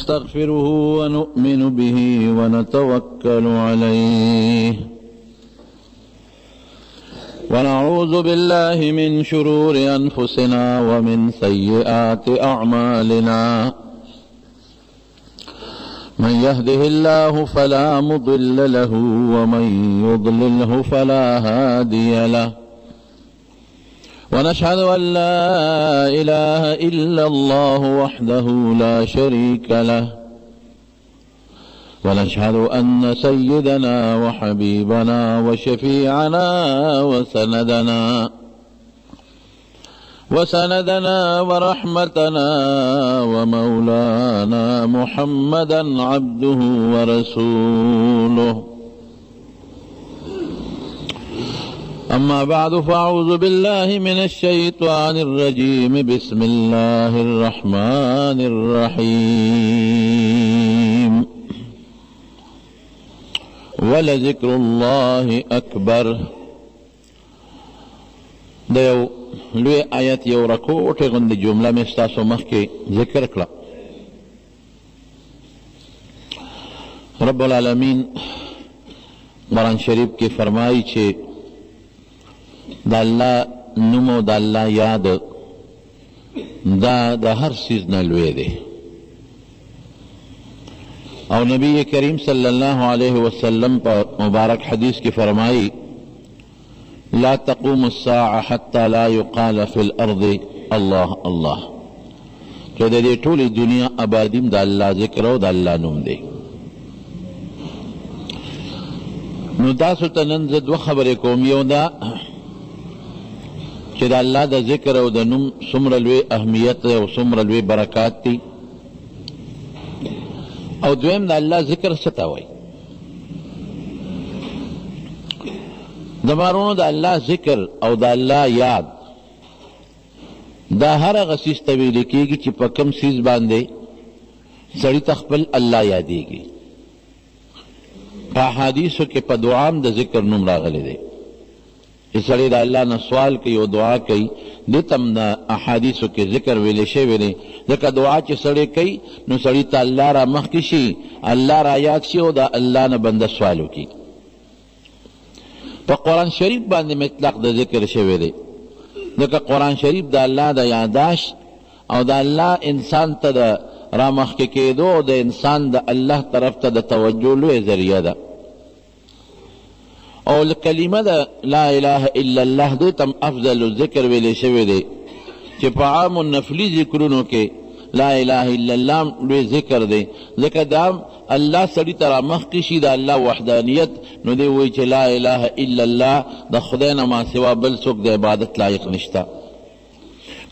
نستغفره ونؤمن به ونتوكل عليه ونعوذ بالله من شرور أنفسنا ومن سيئات أعمالنا من يهده الله فلا مضل له ومن يضلله فلا هادي له ونشهد أن لا إله إلا الله وحده لا شريك له ونشهد أن سيدنا وحبيبنا وشفيعنا وسندنا ورحمتنا ومولانا محمدا عبده ورسوله أما بعد فأعوذ بالله من الشيطان الرجيم بسم الله الرحمن الرحيم ولذكر الله أكبر دیو لوی آیت یو رکوٹ غند جمله میں ستاسو مخ کے ذکر کلا رب العالمین قرآن شریف کی فرمائی چھے دا اللہ نمو دا اللہ یاد دا ہر چیز نہ لوے دے اور نبی کریم صلی اللہ علیہ وسلم پر مبارک حدیث کی فرمائی لا تقوم الساعة حتى لا يقال في الأرض الله الله کہ دے ٹولی دنیا آبادیم دا اللہ ذکر و دا اللہ نوم دے نو تاسو ته نن زه دوه خبرې کوم یو دا چې د الله د ذکر او د نوم څومره لوی اهمیت دی او څومره لوی برکات دي او دویم د الله ذکر څه ته وایي زمارونو د الله ذکر او د الله یاد دا هر هغه څیز ته ویل کېږي چې په کوم څیز باندې سړي ته خپل الله یادېږي په احادیثو کې په دعام د ذکر نوم راغلی دی چې سړی د الله نه سوال کوي او دعا کوي دې ته هم د احادیثو کې ذکر ویلی شوی دی ځکه دعا چې سړی کوي نو سړي ته الله را مخکې شي الله را یاد شي او د الله نه بنده سوال وکړي په قرآن شریف باندې مطلق د ذکر شوی دی ځکه قرآن شریف د الله د یاداشت او د الله انسان ته د رامخکې کېدو او د انسان د الله طرف ته د توجه لوی ذریعه ده او کلمه د لا اله الا الله دې تم افضل الذکر ویلی شوی دی چې په عام النفلي ذکرونو کې لا اله الا الله لوی ذکر دی ځکه دا الله سړي ته رامخکې شي د الله وحدانیت نو دی وایي چې لا اله الا الله د خدای نه ما سوا بل څوک د عبادت لایق نشته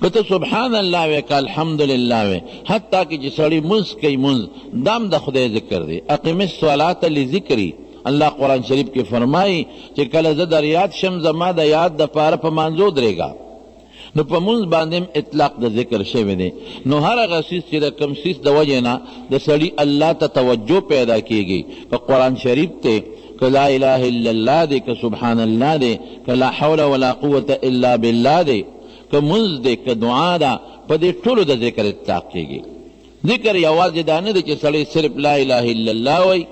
که ته سبحان الله وی که الحمدلله وی حتی که چې سړی منځ کوي منځ دام د خدای ذکر دی اقم الصلاة لذکری الله قرآن شریف کې فرمایي چې کله زه در یاد شم زما د یاد دپاره په مانځو درېږه نو په منځ باندې اطلاق د ذکر شوی دی نو هر هغه څیز چې د کوم څیز د وجې نه د سړي الله ته توجه پیدا کېږي که قرآن شریف ته که لا اله الا الله دی که سبحان الله دی که لا حول ولا قوة الا بالله دی که منځ دی که دعا ده په دې ټولو د ذکر اطلاق کېږي ذکر یوازې دا نه دی چې سړی صرف لا اله الا الله وایي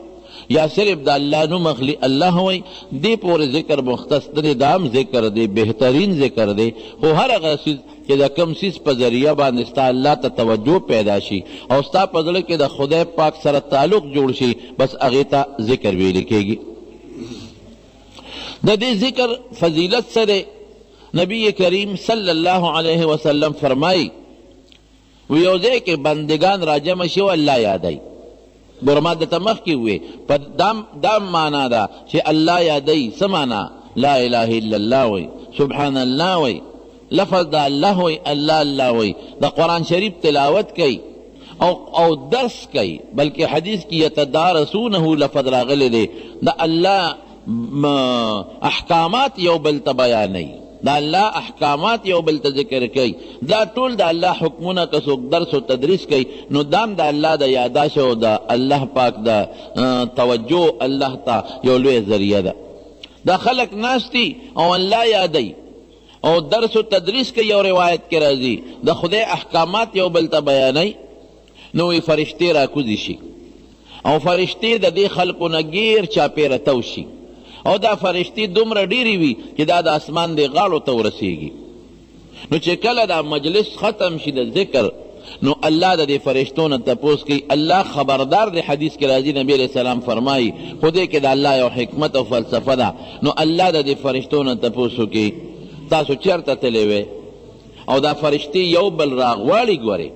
یا صرف د الله نوم اخلي الله وایي دې پورې ذکر مختص دی دا هم ذکر دی بهترین ذکر دی خو هر هغه څیز چې د کوم څیز په ذریعه باندې ستا الله ته توجه پیدا شي او ستا په زړه کې د خدای پاک سره تعلق جوړ شي بس هغې ته ذکر ویل کېږي د دې ذکر فضیلت څه دی نبی کریم صلی الله علیه وسلم فرمائی و یو ځای کې بندگان راجمع شي او الله یادوي ګوره ما درته مخکې ووې په دا معنا ده چې الله یادوي څه معنا لا اله الا الله وی سبحان الله وی لفظ د الله وی الله الله وی د قرآن شریف تلاوت کوي او درس کوي بلکې حدیث کی یتدارسونه لفظ راغلی دی د الله احکامات یو بل ته بیانوي دا الله احکامات یو بل ته ذکر کوي دا ټول د الله حکمونه که څوک درس او تدریس کوي نو دام د الله د یاداش او د الله پاک د توجه الله ته یو لوی ذریعه ده دا خلق ناستی او الله یادوي او درس و تدریس کې یو روایت کې راځي د خدای احکامات یو بل ته بیانوي نو وی فرشتې را کوزي شي او فرشتې د دې خلکو نه ګیر چاپېره تو شي او دا فرشتې دومره ډېرې وي چې دا د اسمان د غاړو ته ورسېږي. نو چې کله دا مجلس ختم شي د ذکر نو الله د دې فرشتو نه تپوس کوي. الله خبردار دی، حدیث کې راځي نبی علیہ السلام فرمایي، خو دې کې د الله یو حکمت او فلسفه ده. نو الله د دې فرشتو نه تپوس وکړي تاسو چېرته تللی وی؟ او دا فرشتې یو بل راغواړي. ګورې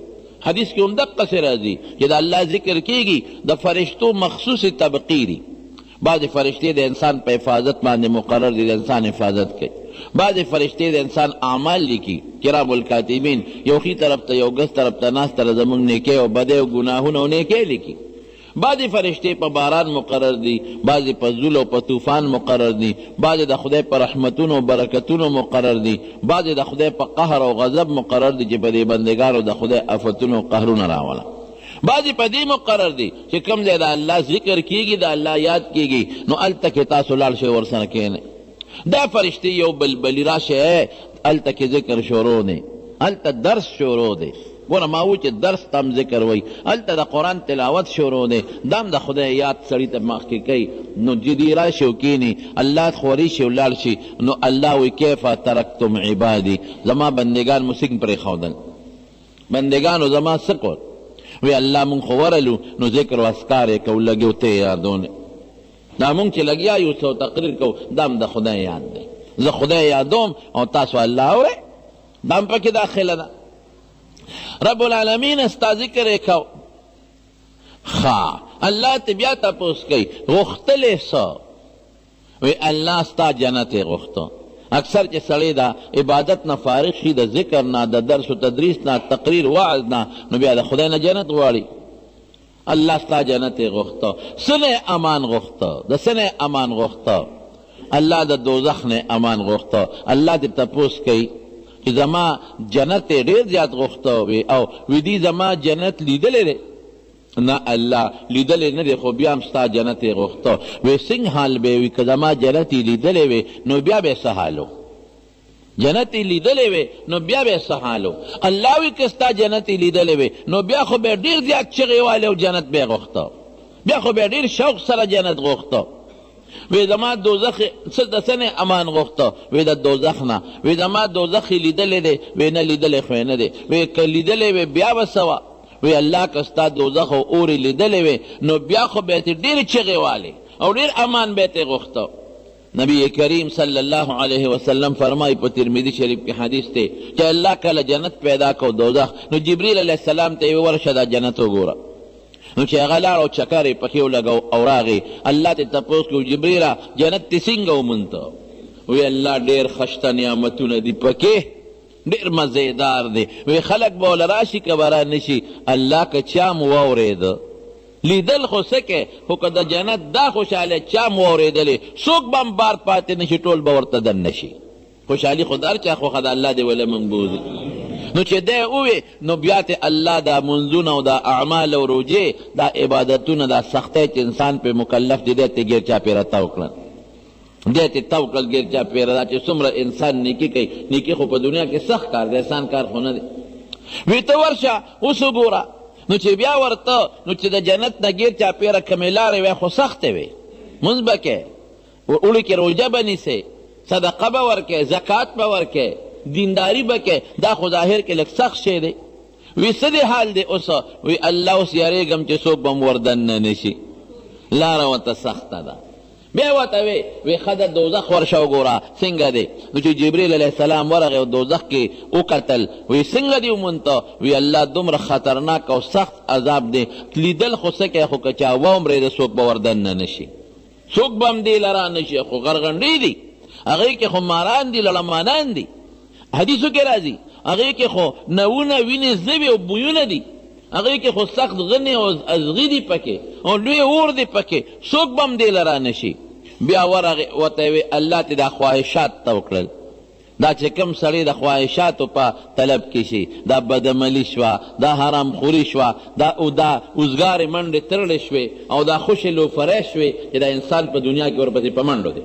حدیث کې هم دقسې راځي چې د الله ذکر کېږي د فرشتو مخصوصې طبقې دي. بعضې فرشتې د انسان په حفاظت باندې مقرر دي، د انسان حفاظت کوي. بعضې فرشتې د انسان اعمال لیکي، کرام الکاتبین، یو ښي طرف ته یو ګس طرف ته ناست ته زموږ نیکۍ او بدۍ او ګناهونه او نیکۍ لیکي. بعضې فرشتې په باران مقرر دي، بعضې په زول او په طوفان مقرر دي، بعضې د خدای په رحمتونو او برکتونو مقرر دي، بعضې د خدای په قهر او غضب مقرر دي چې په دې بندګانو د خدای آفتونو او قهرونه راوله. بعضې په دې مقرر دي چې کوم ځای د الله ذکر کېږي، د الله یاد کېږي، نو هلته کې تاسو لاړ شئ ورسره کښېنئ. دا فرشتې یو بلبلي راشئ، هلته کې ذکر شروع دی، هلته درس شروع دی. ګوره ما وو چې درس ته هم ذکر وایي، هلته د قرآن تلاوت شروع دی، دا هم د خدای یاد سړي ته مخکې کوي. نو جدي راشي او کښېني، الله خوري شي ولاړ شي. نو الله وایي کیف ترکتم عبادي، زما بندګان مو څنګه پرېښودل؟ بندګانو زما څه کول؟ وی الله مونږ خو ورلو نو ذکر و اذکار یې کوو، لګیو ته یې یادونه. دا مونږ چې لګیا یو څه تقریر کوو، دا هم د خدای یاد دی. زه خدای یادوم او تاسو الله اورئ، دا هم پکې داخله ده. رب العالمین ستا ذکر یې کو. ښه الله ته بیا تپوس کوي غوښتلې څه؟ وی الله ستا جنت یې غوښته. اکثر چې سړی د عبادت نه فارغ شي، د ذکر نه، د درس و تدریس نه، تقریر وعظ نه، نو بیا د خدای نه جنت غواړي. الله ستا جنت یې غوښته. څه نه امان غوښته؟ د څه نه امان غوښته؟ الله د دوزخ نه امان غوښته. الله دې تپوس کوي چې زما جنت یې ډېر زیات غوښته وي او ویدي زما جنت لیدلی دی؟ نه الله لیدلی نه دی، خو بیا هم ستا جنت یې غوښته. وی څنګه حال به وي که زما جنت یې لیدلی وی نو بیا به یې څه حال و؟ جنت یې لیدلی وی نو بیا به یې څه حال و؟ الله وی که ستا جنت یې لیدلی وی نو بیا خو به ډېر زیات چغې والی او جنت به یې غوښته، بیا خو به ډېر شوق سره جنت غوښته. وی زما دوزخ د څه نه امان غوښته؟ وی د دوزخ نه. وی زما دوزخ یې لیدلی دی؟ وی نه لیدلی خو یې نه دی. وی که لیدلی وی بیا به څه وه؟ وی الله که ستا دوزخ او اور یې لیدلی وی نو بیا خو به یې ډېرې چغې والې او ډېر امان به یې غوښته. نبی کریم صلی الله علیه وسلم فرمایي په ترمذي شریف کې حدیث دی چې الله کله جنت پیدا کو دوزخ، نو جبریل علیه السلام ته یې ورشه دا جنت وګوره. نو چې هغه لاړ او چکر یې پکې ولګو او راغی، الله ته تپوس کړو جبریله جنت دې څنګه ومونته؟ وی الله ډېر ښشته نعمتونه دي پکې، ډېر مزیدار دی. وی خلک به وله راشي که به را نشي؟ الله که چا م واورېده لیدل خو څه کې، خو که د جنت دا خوشحالي چا م واورېدلې څوک به هم بار پاتې نشي، ټول به ورته دننه شي. خوشحالي خو د هر چا خوښه ده، الله دې ولې موږ بوځي. نو چې دی ووی نو بیا ته الله دا منځونه او دا اعمال او روجې دا عبادتونه دا سختۍ چې انسان پې مکلف دی دی ته ګیر چاپېره تاو کړل، دی ته تاو کړل ګیر چاپېره. دا چې څومره انسان نیکي کوي، نیکي خو په دنیا کې سخت کار دی، آسان کار خو نه دی. وی ته ورشه اوس وګوره، نو چې بیا ورته نو چې د جنت نه ګیر چاپېره کمې لارې وی خو سختې وی، مونځ به کوې، اوړي کې روژه به نیسې، صدقه به ورکې، زکات به ورکې، دینداری بکے، دا خو ظاهر کې لږ سخت شی دی. وی څه دی حال دی اوس؟ وی الله اوس یریږم چې څوک به م وردننه نشي، لاره ورته سخته ده. بیا ورته وی ښه د دوزخ ورشه وګوره څنګه دی. نو چې جبریل علیه السلام ورغی او دوزخ کې وکتل، وی څنګه دی ومونته؟ وی الله دومره خطرناک او سخت عذاب دی، لیدل خو څه کوي، خو که چا واومرېده څوک به وردننه نشي، څوک به هم دې لره نشي. خو غرغنډې دي، هغې کې خو ماران دي، لړمانان دي، حدیثو کې راځي. هغې کې خو نوونه وینې زبې او بویونه دي، هغې کې خو سخت غنې او ازغي دي پکې او لوی اور دی پکې، څوک به هم دې له را نشي. بیا ورغې ورته وی الله ته دا خواهشات ته وکړل. دا چې کوم سړی د خواهشاتو په طلب کې شي، دا بدعملي شوه، دا حرام خوري شوه، دا اوزګارې منډې ترړې شوې او دا خوشې لوفرۍ شوې چې دا انسان په دنیا کې ورپسې په منډو دی.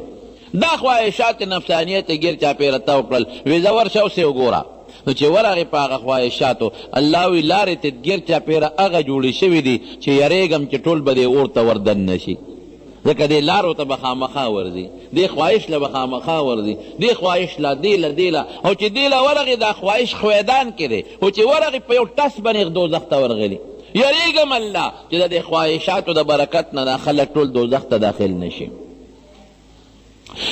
دا خواهشات نفسانیت ګیر چاپېره تا وکړل. وی زه ورشه اوسې وګوره، نو چې ورغې په هغه خواهشاتو الله وی لارې ته ګیر چاپېره هغه جوړې شوي دي چې یریږم چې ټول به دې اور ته وردن نه شي ځکه دې لارو ته به خامخا ورځي دې خواهش له به خامخا ورځي دې خواهش له دې له دې له او چې دې له ورغې دا خواهش خویدان کې دی او چې ورغې په یو ټس باندې دوزخ ته ورغلي یریږم الله چې د دې خواهشاتو د برکت نه دا خلک ټول دوزخ ته داخل نه شي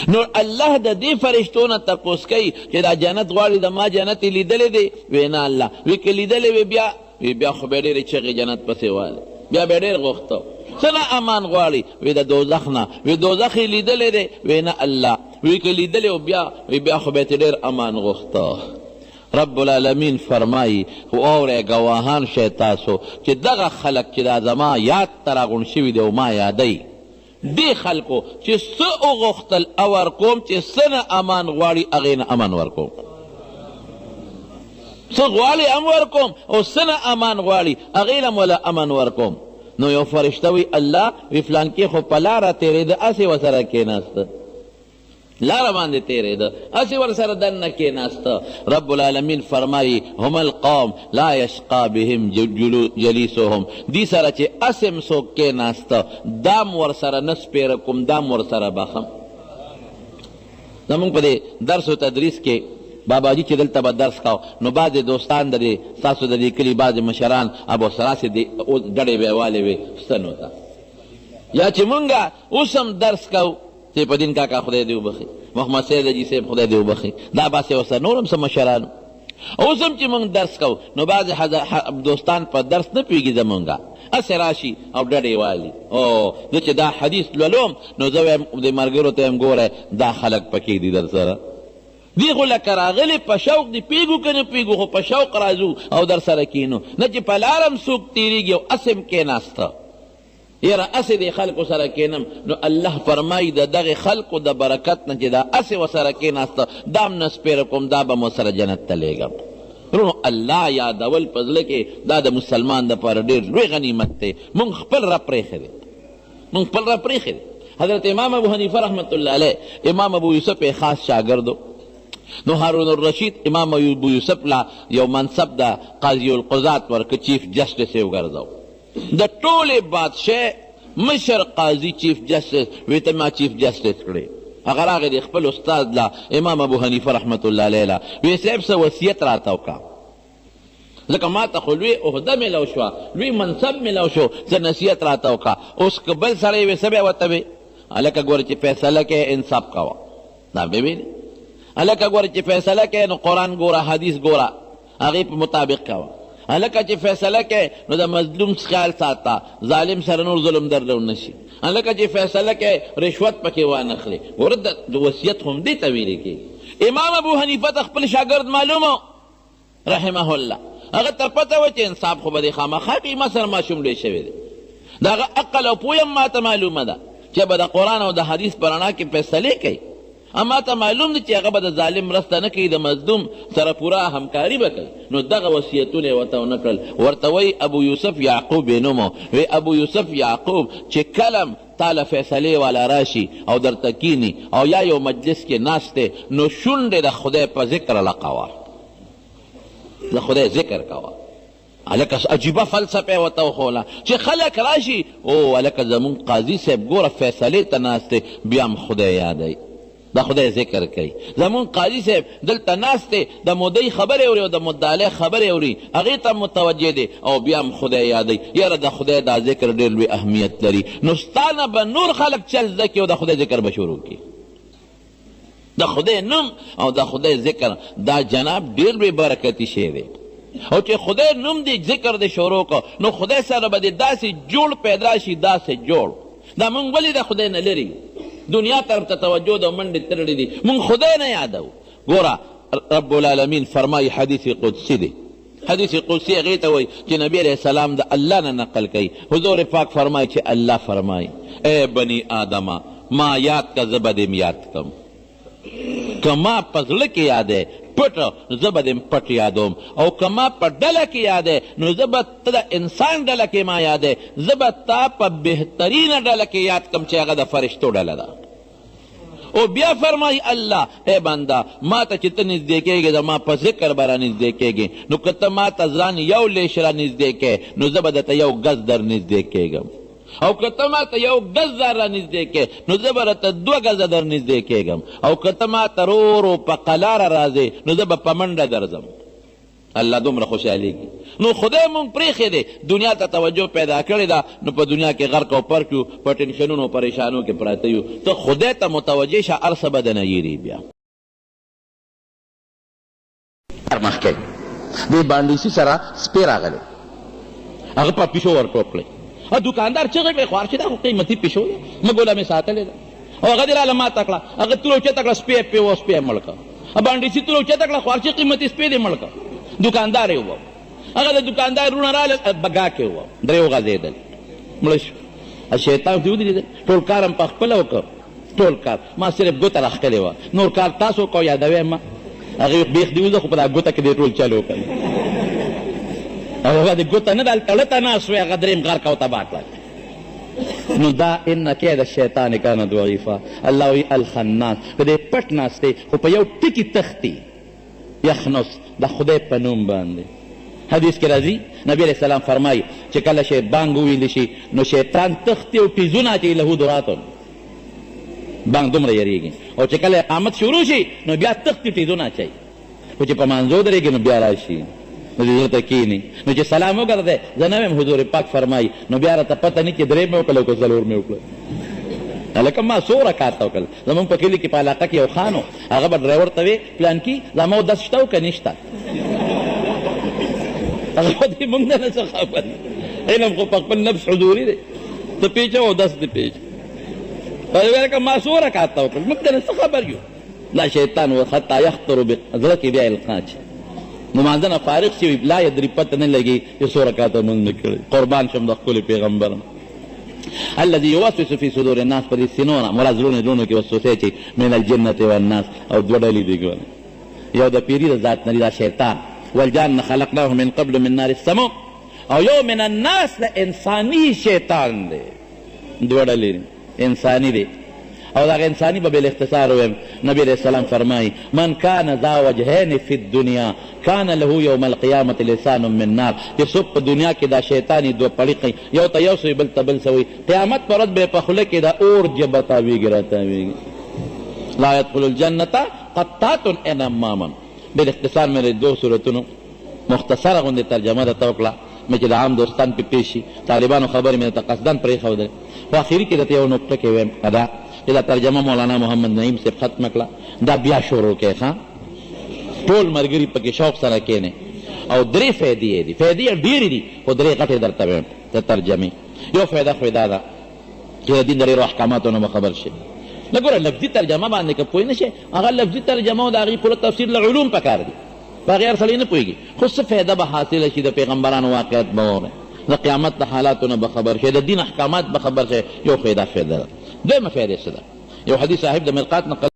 نو الله د دې فرشتو نه تپوس کوي چې دا جنت غواړي د ما جنت یې لیدلی دی وی نه الله وی که لیدلی وی بیا خو به ډېرې چغې جنت پسې والی بیا به ډېر غوښته څه نه امان غواړي وی د دوزخ نه وی دوزخ یې لیدلی دی وی نه الله وی که لیدلی و بیا خو به یې ډېر امان غوښته رب العالمین فرمایی اوره گواهان شئ تاسو چې دغه خلک چې دا زما یاد ته راغونډ شوي دی او ما یادوي دی خلکو چې څه وغوښتل او ورکوم چې څه نه امان غواړي هغې نه امان ورکوم څه غواړي هم ورکوم او څه نه امان غواړي هغې له موله امن ورکوم نو یو فرشته وی الله وی فلانکې خو په لاره تېرېده هسې ورسره کېناسته لاره باندې تېرېده هسې ورسره دننه کېناسته رب العالمین فرمایي هم القوم لا یشقا بهم جلیسهم دی سره چې اسم څوک کېناسته دام ورسره نه سپېره کوم دام ورسره بخم زمونږ په دې درس و تدریس کې باباجي چې دلته به درس کاو نو بعضې دوستان د دې ستاسو د دې کلي بعضې مشران ابوسراسې ډډې به یې والې وې ستنو ته یا چې مونږ اوس هم درس کوو سیف الدین کاکا خدای دې وبخي محمد سید اجي صاحب خدای دې وبخي دا باسې ورسره نور هم څه مشرانو اوس هم چې مونږ درس کوو نو بعضې دوستان په درس نه پوهېږي زمونږ هسې راشي او ډډې والي او زه چې دا حدیث لولم نو زه وایم د ملګرو ته یم ګوره دا خلک پکې دي در سره دی خو لکه راغلی په شوق دی پیږو که نه پیږو خو په شوق راځو او در سره کینو نه چې په لارم څوک تېرېږي او اسم کېناسته یاره اسې د خلکو سره کینم نو الله فرمایي د دغې خلکو د برکت نه چې دا اسې ورسره کېناسته دا هم نه سپېره کوم دا به م ورسره جنت ته لیږم نو الله یادول په زړه کې دا د مسلمان دپاره ډېر لوی غنیمت دی مونږ خپل رب پرېښی دی مونږ خپل رب پرېښی دی حضرت امام ابو حنیفه رحمت الله علیه امام ابو یوسف یې خاص شاګردو نو هارون الرشید امام ابو یوسف لا یو منصب د قاضي القضات ورکه چیف جسټس یې وګرځو د ټولې بادشاه مشر قاضي چیف جسټس وی ته ما چیف جسټس کړی هغه راغی د خپل استاد لا امام ابو حنیفه رحمت الله علیه لا وی صاحب څه وصیت راته وکړه ځکه ما ته خو لوی عهده میلاو شوه لوی منصب میلاو شو څه نصیحت راته وکړه اوس که بل سړی وی څه بیا ورته وی هلکه ګوره چې فیصله کې انصاف کوه دا ببینې هلکه ګوره چې فیصله کې نو قرآن ګوره حدیث ګوره هغې په مطابق کوه هلکه چې فیصله کې نو د مظلوم خیال ساته ظالم سره نور ظلم درلو نشي هلکه چې فیصله کې رشوت پکې وانخلې ګوره د وصیت خو همدې ته ویلې کېږي امام ابو حنیفه ته خپل شاګرد معلوم رحمه الله هغه تر پته وه چې انصاف خو به دې خامخا کوي ما سره ماشوم لوی شوی دی د هغه عقل او پویه هم ما ته معلومه ده چې به د قرآن او د حدیث په رڼا کې فیصلې کوي اما ته معلوم دی چې هغه به د ظالم مرسته نه کوي د مظلوم سره پوره همکاري به کوي نو دغه وصیتونه یې ورته ونه کړل ورته وایي ابو یوسف یعقوب یې نوم وی ابو یوسف یعقوب چې کلم تاله فیصلې والا راشي او درته کینی او یا یو مجلس کې ناست دی نو شونډې د خدای په ذکر لقوه د خدای ذکر کوه هلکه عجیبه فلسفه ورته وښوله چې خلک راشي او هلکه زمونږ قاضي صاحب ګوره فیصلې ته ناست دی بیا هم خدای یادوي د خدای ذکر کوي زمونږ قاضي صاحب دلته ناست دی د مدعي خبرې اوري او د مدعی خبرې اوري هغې ته متوجه دی او بیا هم خدای یادوي یاره د خدای دا ذکر ډېر لوی اهمیت لري نو ستا نه به نور خلک چل زده کړي او د خدای ذکر به شروع کړي د خدای نوم او د خدای ذکر دا جناب ډېر لوی برکتي شی دی او چې خدای نوم دی ذکر دی شروع کو نو خدای سره به دې داسې جوړ پیدا شي داسې جوړ دا مونږ ولې د خدای نه لري دنیا طرف ته توجه د منډې تړلې دي مونږ خدای نه یادو ګوره رب العالمین فرمایي حدیث قدسی دی حدیث قدسی هغې ته وایي چې نبی علیه السلام د الله نه نقل کوي حضور پاک فرمایي چې الله فرمایي ای بني آدمه ما یاد که زه به دې یاد کم که ما په زړه کې یادی پټ زه به دې پټ یادوم او که ما په ډله کې یادی نو زه به ته د انسان ډله کې ما یادی زه به تا په بهترینه ډله کې یاد کم چې هغه د فرشتو ډله ده او بیا فرمای الله اے بنده ما ته چې ته نږدې کېږې زما په ذکر به را نږدې کېږې نو که ته ما ته ځان یو لیش را نږدې کې نو زه به درته یو ګز در نږدې کېږم او که ته ما ته یو ګز در را نږدې کې نو زه به راته 2 ګزه در نږدې کېږم او که ته ما ته رو په قلاره راځې نو زه به په منډه درځم. الله دومره خوشحالیږي. نو خدای مونږ پرېښې دی دنیا ته توجه پیدا کړې ده نو په دنیا کې غرق او پرک یو په ټینشنونو او پریشانو کې پراته یو. ته خدای ته متوجه شه هر څه به دنه یېري بیا مخکې دې بانډیسي سره سپی راغلی هغه په پیشو ورټوپ کړی دوکاندار چغې کړې خوار چې دا خو قیمتي پیشو ده مه ګوله مې ساتلې ده او هغه دې راله ماته کړه هغه تور اوچته کړه سپی یې پیو سپی یې مړ کړه بانډیسي تور اوچته کړه خوار چې قیمتي سپی دې مړ کړه دوکاندار یې ووه هغه د دوکاندار رونه راغلل بګا کې ووه درې وغځېدل مړه شو شیطان دې ودرېدل ټول کار هم په خپله وکړ ټول کار ما صرف ګوته راښکلې وه نور کار تاسو وکړو یادوی ما هغې بیخ دې وځه خو په دا ګوته کې دې ټول چل وکړل او هغه د ګوته نه دا تړه ته ناست وی هغه درېیم غر کو تباه کړل نو دا ان کید الشیطان کان ضعیفا الله وی الخناس په دې پټ ناست دی خو په یو ټکي تختی یخنس د خدای په نوم باندې حدیث کې راځي نبی علیہ السلام فرمایي چې کله شی بانګ وویل شي نو شیطان تختی او ټیزونه اچوي له دراتون بانګ دومره یریږي او چې کله اقامت شروع شي نو بیا تختی ټیزونه اچوي خو چې په مانځو درېږي نو بیا راشي نو دې زړه ته کښېني نو چې سلام وګرځی زه نه ویم حضور پاک فرمایي نو بیا راته پته نه چې 3 مې وکړل او که 4 مې وکړل هلکه ما څو رکعاته وکړل زمونږ په کلي کې په علاقه کې یو خان و هغه به ډرایور ته وی پلان کې زما اودس شته او که نشته هغه به دې مونږ نه څه خبر علم خو په خپل نفس حضوري دی ته پیچه اودس دې پیچه هلکه ما څو رکعاته وکړل موږ ته نه څه خبر یو دا شیطان و حتی یخطر زړه کې بیا القا چې نو مانځه نه فارغ شي لا یدري پته نه لګي چې څو رکعاته مونږ نه کړی قربان شم د ښکلي پیغمبرم الذي يوسوس في صدور الناس پر سینونه مراد زړونو کې وسوسې چې من الجنة والناس او 2 ډلې دي ګوره یو د پیري د ذات نه دا شیطان والجان خلقناه من قبل من نار السموم او یو من الناس د انساني شیطان دی 2 ډلې انساني دی او دا انسانی به بالاختصار ویم نبی علیہ السلام فرمائی من کان ذا وجهین فی الدنیا کان له یوم القیامت لسان من نار چې څوک په دنیا کې دا شیطانی 2 پړیقی یو ته یو سوی بل ته بل سوی قیامت پر ورځ به په خوله کې دا اور جبه تاویږي راتاویږي لا يدخل الجنة قطات انماما بالاختصار مې 2 صورتونو مختصره غوندې ترجمه درته وکړه مې چې د عام دوستان پې پیش شي طالبانو خبرې مې درته قصدن پرېښودلې خو اخري کې درته یو نقطه کې ویم ادا چې دا ترجمه مولانا محمد نعیم صاحب ختم کړه دا بیا شروع کې ښه ټول ملګري پکې شوق سره کښېنئ او 3 فایدې یې دي فایدې یې ډېرې دي خو 3 غټې درته ویم د ترجمې یو فایده خو دا ده چې د دین د ډېرو احکاماتو نه به خبر شي نه ګوره لفظي ترجمه باندې که پوه نه شي هغه لفظي ترجمه او د هغې پوره تفسیر له علوم پکار دي په هغې هر سړی نه پوهېږي خو څه فایده به حاصله شي د پیغمبرانو واقعیت به واورئ د قیامت د حالاتو نه به خبر شي د دین احکامات به خبر شي یو فایده ده دویمه فایده څه ده یو حدیث صاحب د مرقات نقل